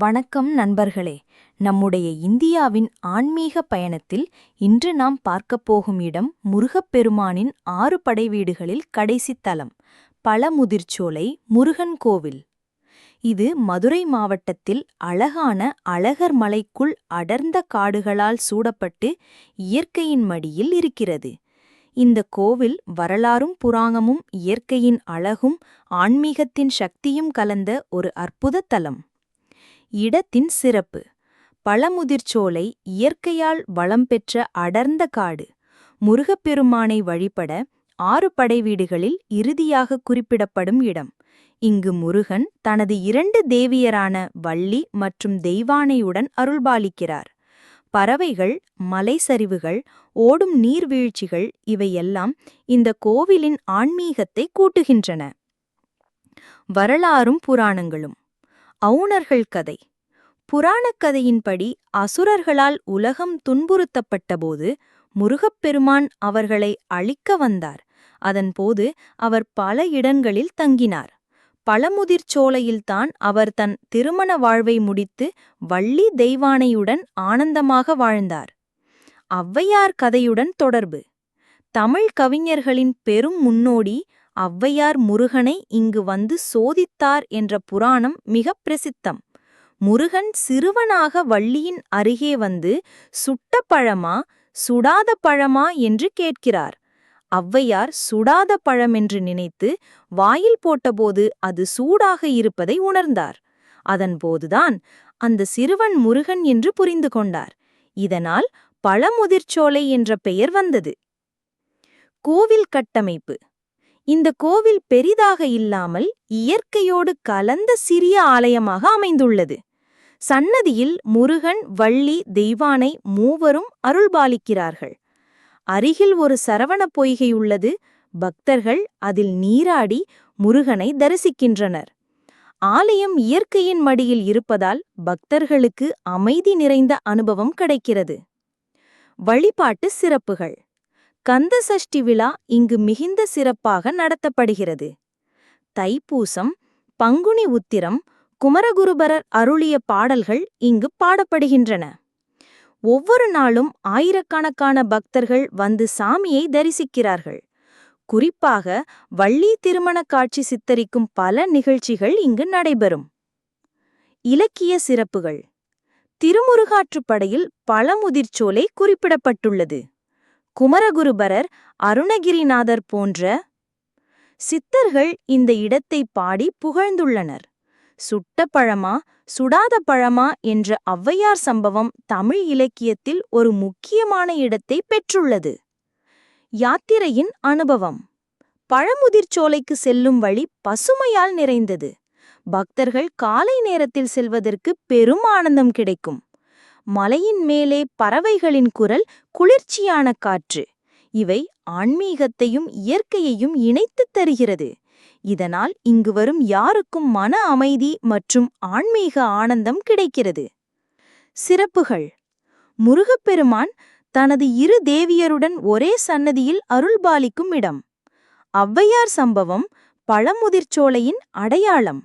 வணக்கம் நண்பர்களே. நம்முடைய இந்தியாவின் ஆன்மீக பயணத்தில் இன்று நாம் பார்க்கப் போகும் இடம் முருகப்பெருமானின் 6 படைவீடுகளில் கடைசி தலம் பழமுதிர்ச்சோலை முருகன் கோவில். இது மதுரை மாவட்டத்தில் அழகான அழகர் மலைக்குள் அடர்ந்த காடுகளால் சூடப்பட்டு இயற்கையின் மடியில் இருக்கிறது. இந்த கோவில் வரலாறும் புராணமும் இயற்கையின் அழகும் ஆன்மீகத்தின் சக்தியும் கலந்த ஒரு அற்புத தலம். இடத்தின் சிறப்பு: பழமுதிர்ச்சோலை இயற்கையால் வளம் பெற்ற அடர்ந்த காடு. முருகப்பெருமானை வழிபட 6 படைவீடுகளில் இறுதியாக குறிப்பிடப்படும் இடம். இங்கு முருகன் தனது 2 தேவியரான வள்ளி மற்றும் தெய்வானையுடன் அருள்பாலிக்கிறார். பறவைகள், மலை சரிவுகள், ஓடும் நீர்வீழ்ச்சிகள் இவையெல்லாம் இந்த கோவிலின் ஆன்மீகத்தை கூட்டுகின்றன. வரலாறும் புராணங்களும். அவுணர்கள் கதை. புராணக் கதையின்படி அசுரர்களால் உலகம் துன்புறுத்தப்பட்டபோது முருகப்பெருமான் அவர்களை அழிக்க வந்தார். அதன்போது அவர் பல இடங்களில் தங்கினார். பழமுதிர்ச்சோலையில்தான் அவர் தன் திருமண வாழ்வை முடித்து வள்ளி தெய்வானையுடன் ஆனந்தமாக வாழ்ந்தார். ஔவையார் கதையுடன் தொடர்பு. தமிழ் கவிஞர்களின் பெரும் முன்னோடி ஔவையார் முருகனை இங்கு வந்து சோதித்தார் என்ற புராணம் மிக பிரசித்தம். முருகன் சிறுவனாக வள்ளியின் அருகே வந்து சுட்ட பழமா சுடாத பழமா என்று கேட்கிறார். ஔவையார் சுடாத பழமென்று நினைத்து வாயில் போட்டபோது அது சூடாக இருப்பதை உணர்ந்தார். அதன்போதுதான் அந்த சிறுவன் முருகன் என்று புரிந்து கொண்டார். இதனால் பழமுதிர்ச்சோலை என்ற பெயர் வந்தது. கோவில் கட்டமைப்பு. இந்த கோவில் பெரிதாக இல்லாமல் இயற்கையோடு கலந்த சிறிய ஆலயமாக அமைந்துள்ளது. சன்னதியில் முருகன், வள்ளி, தெய்வானை மூவரும் அருள்பாலிக்கிறார்கள். அருகில் ஒரு சரவண பொய்கை உள்ளது. பக்தர்கள் அதில் நீராடி முருகனை தரிசிக்கின்றனர். ஆலயம் இயற்கையின் மடியில் இருப்பதால் பக்தர்களுக்கு அமைதி நிறைந்த அனுபவம் கிடைக்கிறது. வழிபாட்டு சிறப்புகள். கந்த சஷ்டி விழா இங்கு மிகுந்த சிறப்பாக நடத்தப்படுகிறது. தைப்பூசம், பங்குனி உத்திரம், குமரகுருபரர் அருளிய பாடல்கள் இங்கு பாடப்படுகின்றன. ஒவ்வொரு நாளும் ஆயிரக்கணக்கான பக்தர்கள் வந்து சாமியை தரிசிக்கிறார்கள். குறிப்பாக வள்ளி திருமண காட்சி சித்தரிக்கும் பல நிகழ்ச்சிகள் இங்கு நடைபெறும். இலக்கிய சிறப்புகள். திருமுருகாற்றுப்படையில் பழமுதிர்ச்சோலை குறிப்பிடப்பட்டுள்ளது. குமரகுருபரர், அருணகிரிநாதர் போன்ற சித்தர்கள் இந்த இடத்தை பாடி புகழ்ந்துள்ளனர். சுட்ட பழமா சுடாத பழமா என்ற ஔவையார் சம்பவம் தமிழ் இலக்கியத்தில் ஒரு முக்கியமான இடத்தை பெற்றுள்ளது. யாத்திரையின் அனுபவம். பழமுதிர்ச்சோலைக்கு செல்லும் வழி பசுமையால் நிறைந்தது. பக்தர்கள் காலை நேரத்தில் செல்வதற்கு பெரும் ஆனந்தம் கிடைக்கும். மலையின் மேலே பறவைகளின் குரல், குளிர்ச்சியான காற்று இவை ஆன்மீகத்தையும் இயற்கையையும் இணைத்துத் தருகிறது. இதனால் இங்கு வரும் யாருக்கும் மன அமைதி மற்றும் ஆன்மீக ஆனந்தம் கிடைக்கிறது. சிறப்புகள். முருகப்பெருமான் தனது 2 தேவியருடன் ஒரே சன்னதியில் அருள்பாலிக்கும் இடம். ஔவையார் சம்பவம் பழமுதிர்ச்சோலையின் அடையாளம்.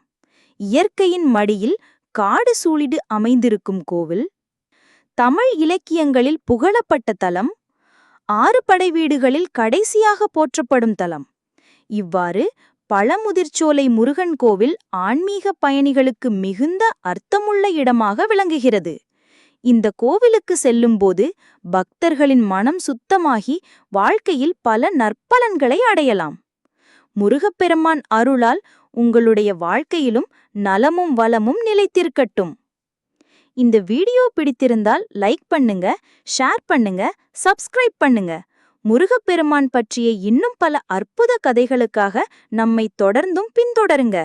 இயற்கையின் மடியில் காடு சூழிடு அமைந்திருக்கும் கோவில். தமிழ் இலக்கியங்களில் புகழப்பட்ட தலம். 6 படைவீடுகளில் கடைசியாக போற்றப்படும் தலம். இவ்வாறு பழமுதிர்ச்சோலை முருகன் கோவில் ஆன்மீக பயணிகளுக்கு மிகுந்த அர்த்தமுள்ள இடமாக விளங்குகிறது. இந்த கோவிலுக்கு செல்லும்போது பக்தர்களின் மனம் சுத்தமாகி வாழ்க்கையில் பல நற்பலன்களை அடையலாம். முருகப்பெருமான் அருளால் உங்களுடைய வாழ்க்கையிலும் நலமும் வளமும் நிலைத்திருக்கட்டும். இந்த வீடியோ பிடித்திருந்தால் லைக் பண்ணுங்க, ஷேர் பண்ணுங்க, சப்ஸ்கிரைப் பண்ணுங்க. முருகப்பெருமான் பற்றிய இன்னும் பல அற்புத கதைகளுக்காக நம்மை தொடர்ந்தும் பின்தொடருங்க.